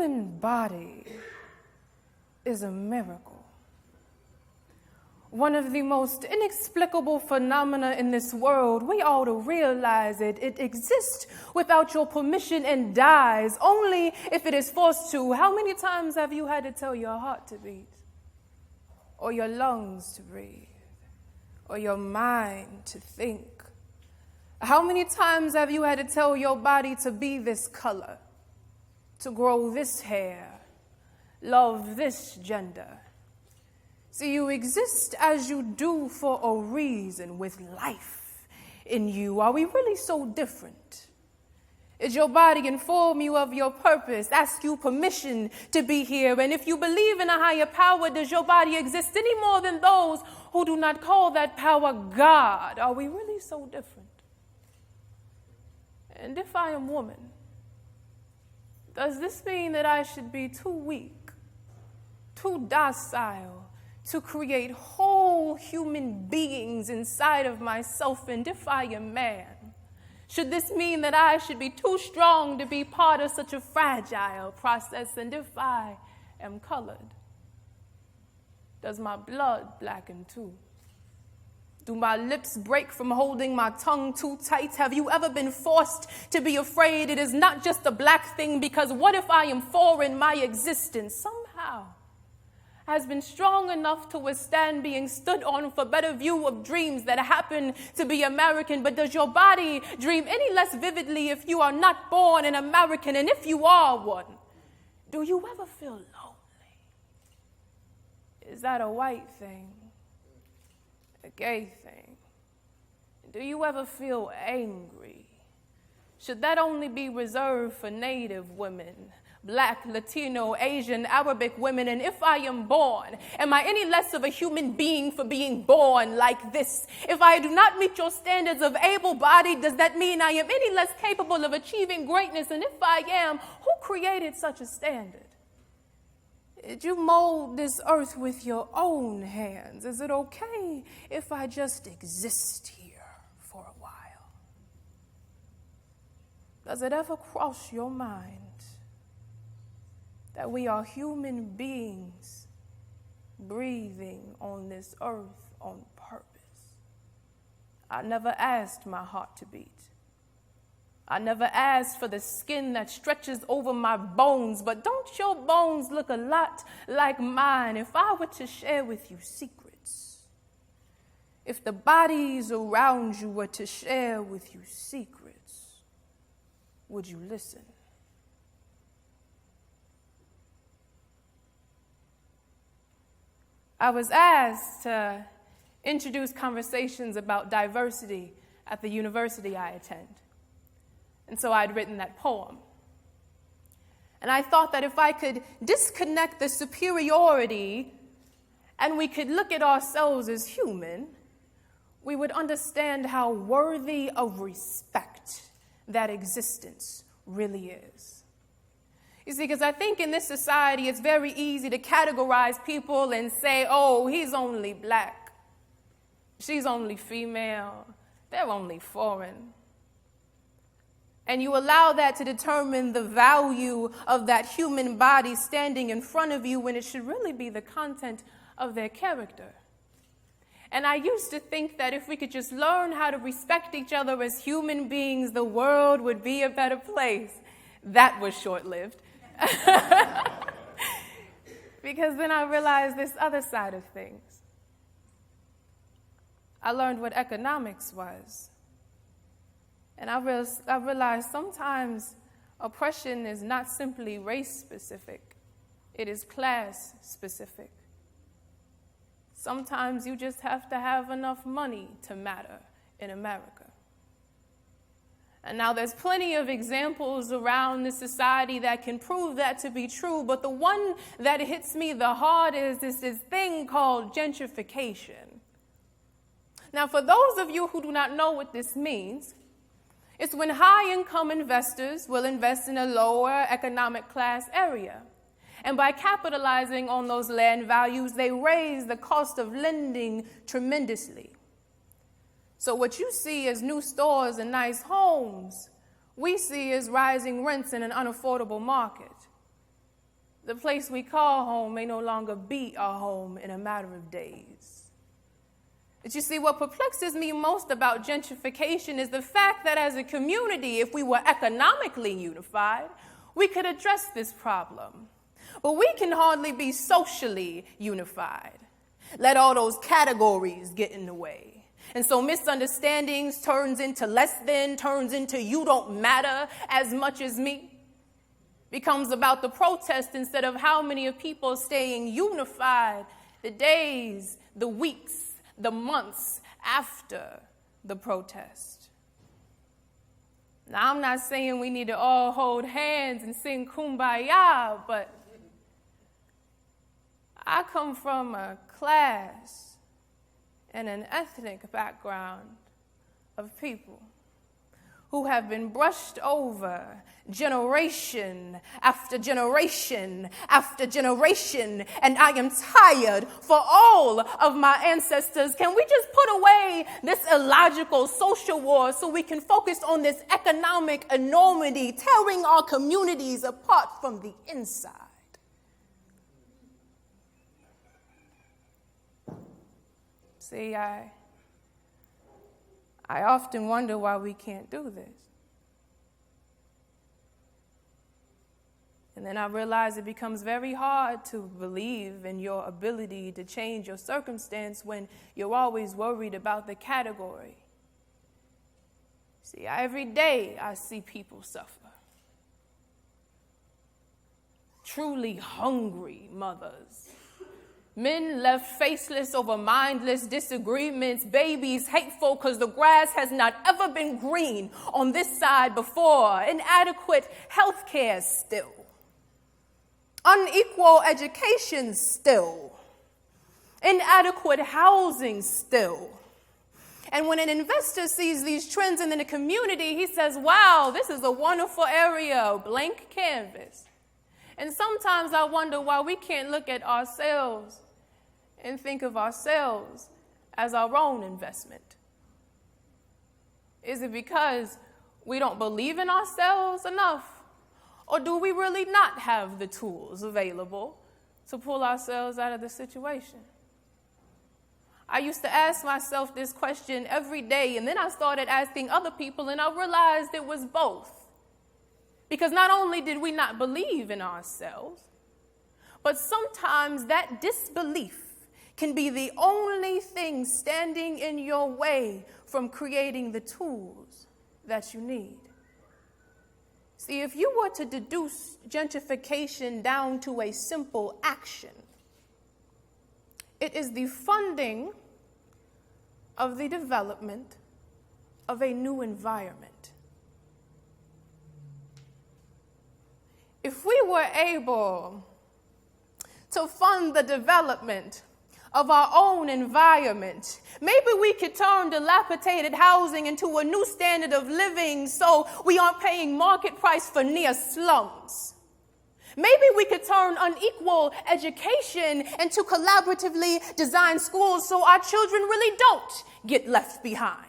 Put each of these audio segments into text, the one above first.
human body is a miracle. One of the most inexplicable phenomena in this world. We ought to realize it. It exists without your permission and dies only if it is forced to. How many times have you had to tell your heart to beat? Or your lungs to breathe? Or your mind to think? How many times have you had to tell your body to be this color, to grow this hair, love this gender? See, you exist as you do for a reason, with life in you. Are we really so different? Is your body inform you of your purpose, ask you permission to be here? And if you believe in a higher power, does your body exist any more than those who do not call that power God? Are we really so different? And if I am woman, does this mean that I should be too weak, too docile, to create whole human beings inside of myself? And if I am man, should this mean that I should be too strong to be part of such a fragile process? And if I am colored, does my blood blacken too? Do my lips break from holding my tongue too tight? Have you ever been forced to be afraid it is not just a black thing? Because what if I am foreign? My existence somehow has been strong enough to withstand being stood on for better view of dreams that happen to be American. But does your body dream any less vividly if you are not born an American? And if you are one, do you ever feel lonely? Is that a white thing? A gay thing? Do you ever feel angry? Should that only be reserved for Native women? Black, Latino, Asian, Arabic women? And if I am born, am I any less of a human being for being born like this? If I do not meet your standards of able-bodied, does that mean I am any less capable of achieving greatness? And if I am, who created such a standard? Did you mold this earth with your own hands? Is it okay if I just exist here for a while? Does it ever cross your mind that we are human beings breathing on this earth on purpose? I never asked my heart to beat. I never asked for the skin that stretches over my bones, but don't your bones look a lot like mine? If I were to share with you secrets, if the bodies around you were to share with you secrets, would you listen? I was asked to introduce conversations about diversity at the university I attend. And so I'd written that poem. And I thought that if I could disconnect the superiority and we could look at ourselves as human, we would understand how worthy of respect that existence really is. You see, because I think in this society it's very easy to categorize people and say, oh, he's only black, she's only female, they're only foreign. And you allow that to determine the value of that human body standing in front of you when it should really be the content of their character. And I used to think that if we could just learn how to respect each other as human beings, the world would be a better place. That was short-lived. Because then I realized this other side of things. I learned what economics was. And I realized sometimes oppression is not simply race-specific. It is class-specific. Sometimes you just have to have enough money to matter in America. And now there's plenty of examples around the society that can prove that to be true, but the one that hits me the hardest is this thing called gentrification. Now, for those of you who do not know what this means, it's when high-income investors will invest in a lower economic class area. And by capitalizing on those land values, they raise the cost of lending tremendously. So what you see as new stores and nice homes, we see as rising rents in an unaffordable market. the place we call home may no longer be our home in a matter of days. But you see, what perplexes me most about gentrification is the fact that as a community, if we were economically unified, we could address this problem. But we can hardly be socially unified. Let all those categories get in the way. And so misunderstandings turns into less than, turns into you don't matter as much as me. Becomes about the protest instead of how many of people staying unified the days, the weeks, the months after the protest. Now, I'm not saying we need to all hold hands and sing Kumbaya, but I come from a class and an ethnic background of people who have been brushed over generation after generation after generation, and I am tired for all of my ancestors. Can we just put away this illogical social war so we can focus on this economic enormity tearing our communities apart from the inside? See, I often wonder why we can't do this. And then I realize it becomes very hard to believe in your ability to change your circumstance when you're always worried about the category. See, every day I see people suffer. Truly hungry mothers. Men left faceless over mindless disagreements, babies hateful because the grass has not ever been green on this side before, inadequate health care still, unequal education still, inadequate housing still. And when an investor sees these trends in the community, he says, wow, this is a wonderful area, blank canvas. And sometimes I wonder why we can't look at ourselves and think of ourselves as our own investment. Is it because we don't believe in ourselves enough? Or do we really not have the tools available to pull ourselves out of the situation? I used to ask myself this question every day, and then I started asking other people, and I realized it was both. Because not only did we not believe in ourselves, but sometimes that disbelief can be the only thing standing in your way from creating the tools that you need. See, if you were to deduce gentrification down to a simple action, it is the funding of the development of a new environment. If we were able to fund the development of our own environment, maybe we could turn dilapidated housing into a new standard of living so we aren't paying market price for near slums. Maybe we could turn unequal education into collaboratively designed schools so our children really don't get left behind.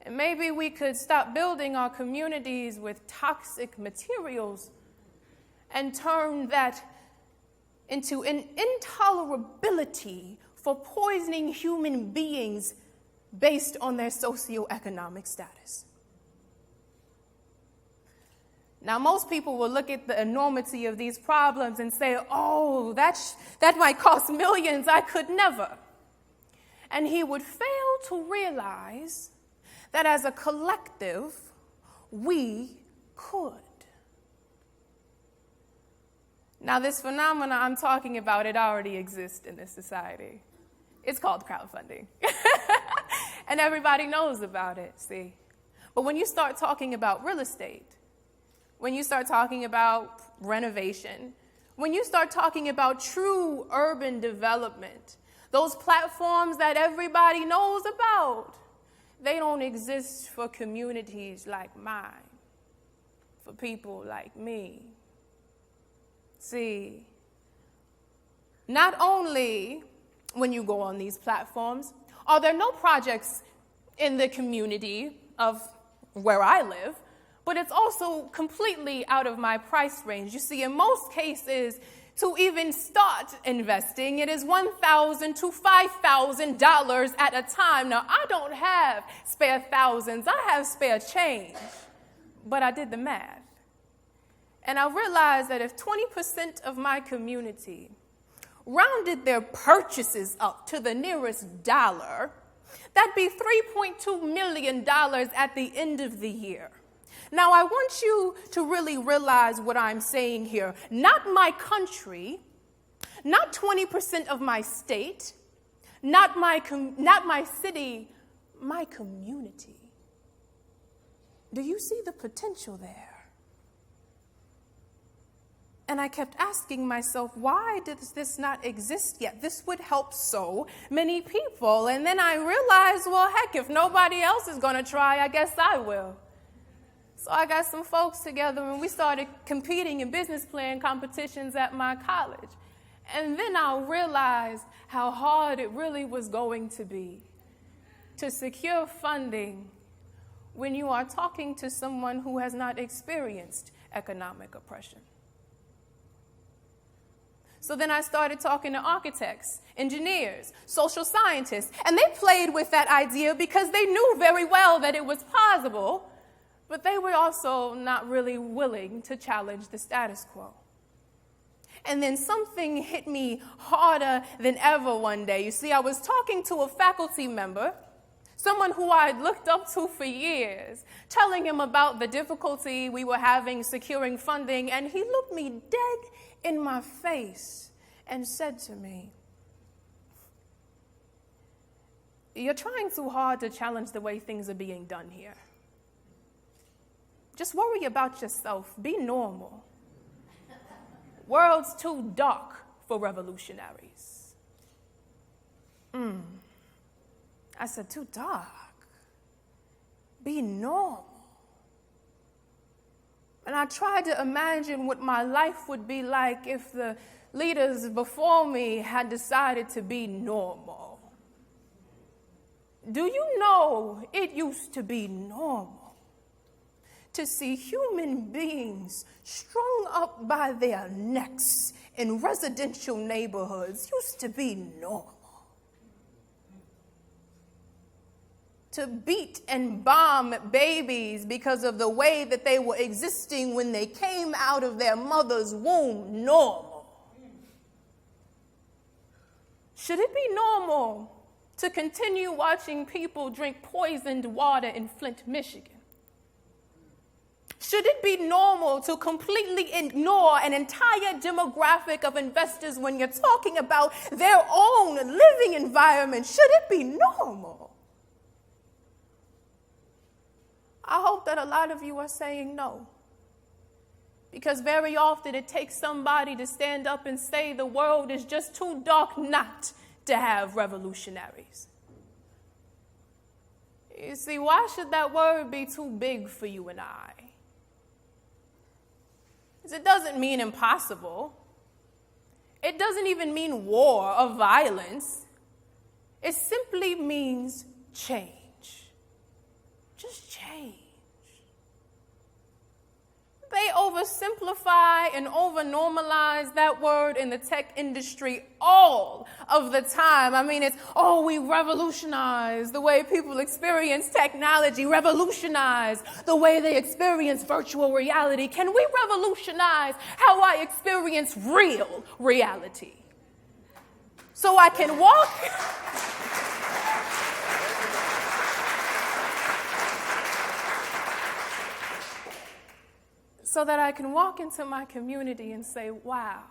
And maybe we could stop building our communities with toxic materials and turn that into an intolerability for poisoning human beings based on their socioeconomic status. Now, most people will look at the enormity of these problems and say, oh, that might cost millions, I could never. And he would fail to realize that as a collective, we could. Now, this phenomena I'm talking about, it already exists in this society. It's called crowdfunding. And everybody knows about it, see? But when you start talking about real estate, when you start talking about renovation, when you start talking about true urban development, those platforms that everybody knows about, they don't exist for communities like mine, for people like me. See, not only when you go on these platforms are there no projects in the community of where I live, but it's also completely out of my price range. You see, in most cases, to even start investing, it is $1,000 to $5,000 at a time. Now, I don't have spare thousands. I have spare change. But I did the math. And I realized that if 20% of my community rounded their purchases up to the nearest dollar, that'd be $3.2 million at the end of the year. Now, I want you to really realize what I'm saying here. Not my country, not 20% of my state, not my city, my community. Do you see the potential there? And I kept asking myself, why does this not exist yet? This would help so many people. And then I realized, well, heck, if nobody else is going to try, I guess I will. So I got some folks together and we started competing in business plan competitions at my college. And then I realized how hard it really was going to be to secure funding when you are talking to someone who has not experienced economic oppression. So then I started talking to architects, engineers, social scientists, and they played with that idea because they knew very well that it was possible, but they were also not really willing to challenge the status quo. And then something hit me harder than ever one day. You see, I was talking to a faculty member, someone who I had looked up to for years, telling him about the difficulty we were having securing funding, and he looked me dead in my face and said to me, "You're trying too hard to challenge the way things are being done here. Just worry about yourself. Be normal. World's too dark for revolutionaries." I said, too dark? Be normal. And I tried to imagine what my life would be like if the leaders before me had decided to be normal. Do you know it used to be normal to see human beings strung up by their necks in residential neighborhoods? Used to be normal. To beat and bomb babies because of the way that they were existing when they came out of their mother's womb, normal. Should it be normal to continue watching people drink poisoned water in Flint, Michigan? Should it be normal to completely ignore an entire demographic of investors when you're talking about their own living environment? Should it be normal? I hope that a lot of you are saying no. Because very often it takes somebody to stand up and say the world is just too dark not to have revolutionaries. You see, why should that word be too big for you and I? Because it doesn't mean impossible. It doesn't even mean war or violence. It simply means change. Just change. They oversimplify and overnormalize that word in the tech industry all of the time. I mean, it's, we revolutionize the way people experience technology, revolutionize the way they experience virtual reality. Can we revolutionize how I experience real reality? So I can walk... so that I can walk into my community and say, wow,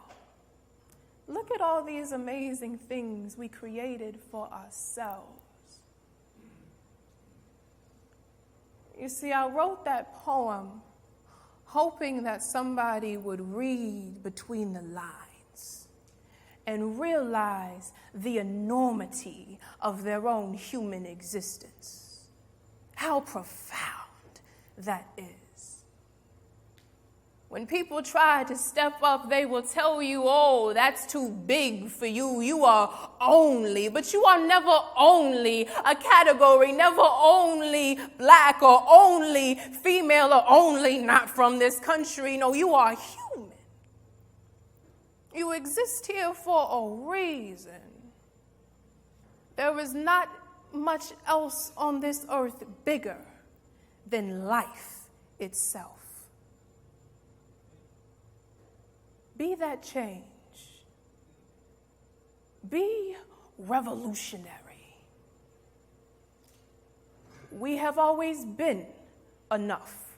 look at all these amazing things we created for ourselves. You see, I wrote that poem hoping that somebody would read between the lines and realize the enormity of their own human existence. How profound that is. When people try to step up, they will tell you, oh, that's too big for you. You are only, but you are never only a category, never only black or only female or only not from this country. No, you are human. You exist here for a reason. There is not much else on this earth bigger than life itself. Be that change. Be revolutionary. We have always been enough.